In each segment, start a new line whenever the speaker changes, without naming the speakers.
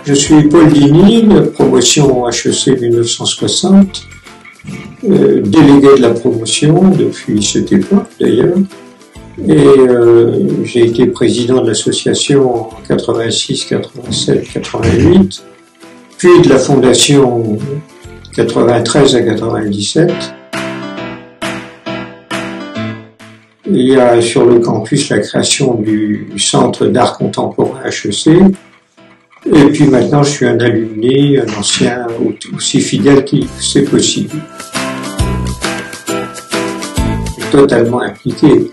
Je suis Paul Digny, de promotion HEC 1960, délégué de la promotion depuis cette époque d'ailleurs, et j'ai été président de l'association en 86, 87, 88, puis de la fondation 93 à 97. Il y a sur le campus la création du Centre d'art contemporain HEC. Et puis maintenant, je suis un alumni, un ancien, aussi fidèle que c'est possible. Totalement impliqué.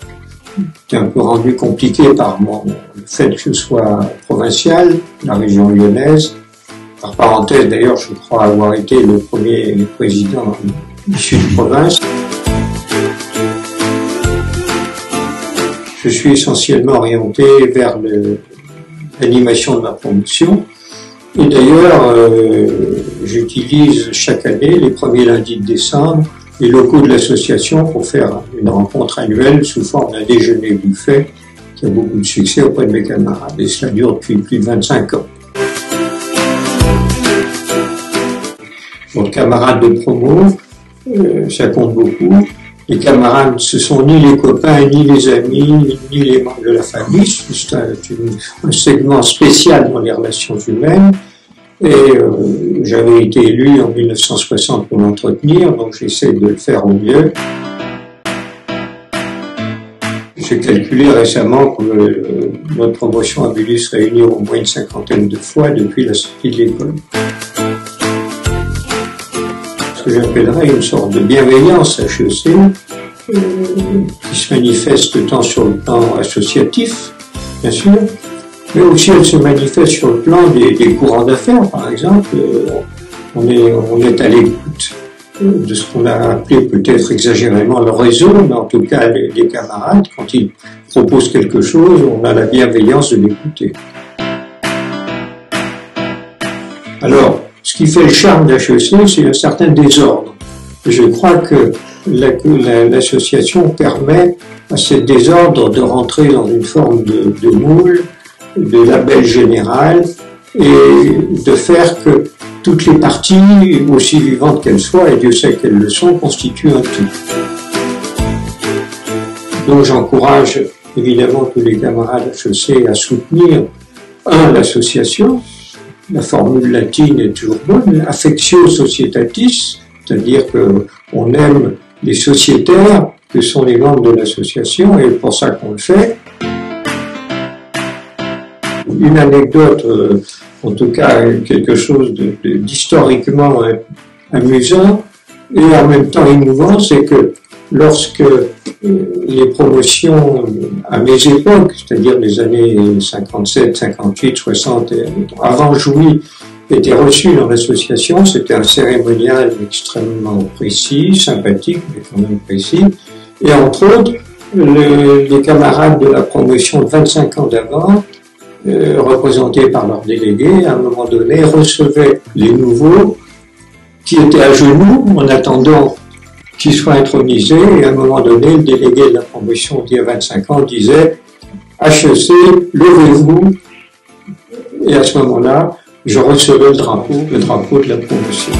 C'est un peu rendu compliqué par le fait que je sois provincial, la région lyonnaise. Par parenthèse, d'ailleurs, je crois avoir été le premier président issu de province. Je suis essentiellement orienté vers l'animation de ma promotion. Et d'ailleurs, j'utilise chaque année, les premiers lundis de décembre, les locaux de l'association pour faire une rencontre annuelle sous forme d'un déjeuner buffet qui a beaucoup de succès auprès de mes camarades. Et cela dure depuis plus de 25 ans. Pour le camarade de promo, ça compte beaucoup. Les camarades, ce sont ni les copains, ni les amis, ni les membres de la famille. C'est un segment spécial dans les relations humaines. Et j'avais été élu en 1960 pour l'entretenir, donc j'essaie de le faire au mieux. J'ai calculé récemment que notre promotion a dû se réunir au moins une cinquantaine de fois depuis la sortie de l'école. Ce que j'appellerais une sorte de bienveillance HEC qui se manifeste tant sur le plan associatif, bien sûr, mais aussi elle se manifeste sur le plan des courants d'affaires, par exemple. On est à l'écoute de ce qu'on a appelé peut-être exagérément le réseau, mais en tout cas les camarades, quand ils proposent quelque chose, on a la bienveillance de l'écouter. Alors, ce qui fait le charme d'HEC, c'est un certain désordre. Je crois que l'association permet à ce désordre de rentrer dans une forme de moule, de label général, et de faire que toutes les parties, aussi vivantes qu'elles soient, et Dieu sait qu'elles le sont, constituent un tout. Donc j'encourage évidemment tous les camarades HEC à soutenir, l'association. La formule latine est toujours bonne, affectio societatis, c'est-à-dire qu'on aime les sociétaires que sont les membres de l'association, et pour ça qu'on le fait. Une anecdote, en tout cas quelque chose d'historiquement amusant et en même temps émouvant, c'est que lorsque les promotions à mes époques, c'est-à-dire les années 57, 58, 60, avant Jouy, étaient reçues dans l'association, c'était un cérémonial extrêmement précis, sympathique, mais quand même précis, et entre autres, les camarades de la promotion de 25 ans d'avant, représentés par leurs délégués, à un moment donné, recevaient les nouveaux qui étaient à genoux en attendant qu'ils soient intronisés, et à un moment donné, le délégué de la promotion d'il y a 25 ans disait « HEC, levez-vous » et à ce moment-là, je recevais le drapeau de la promotion.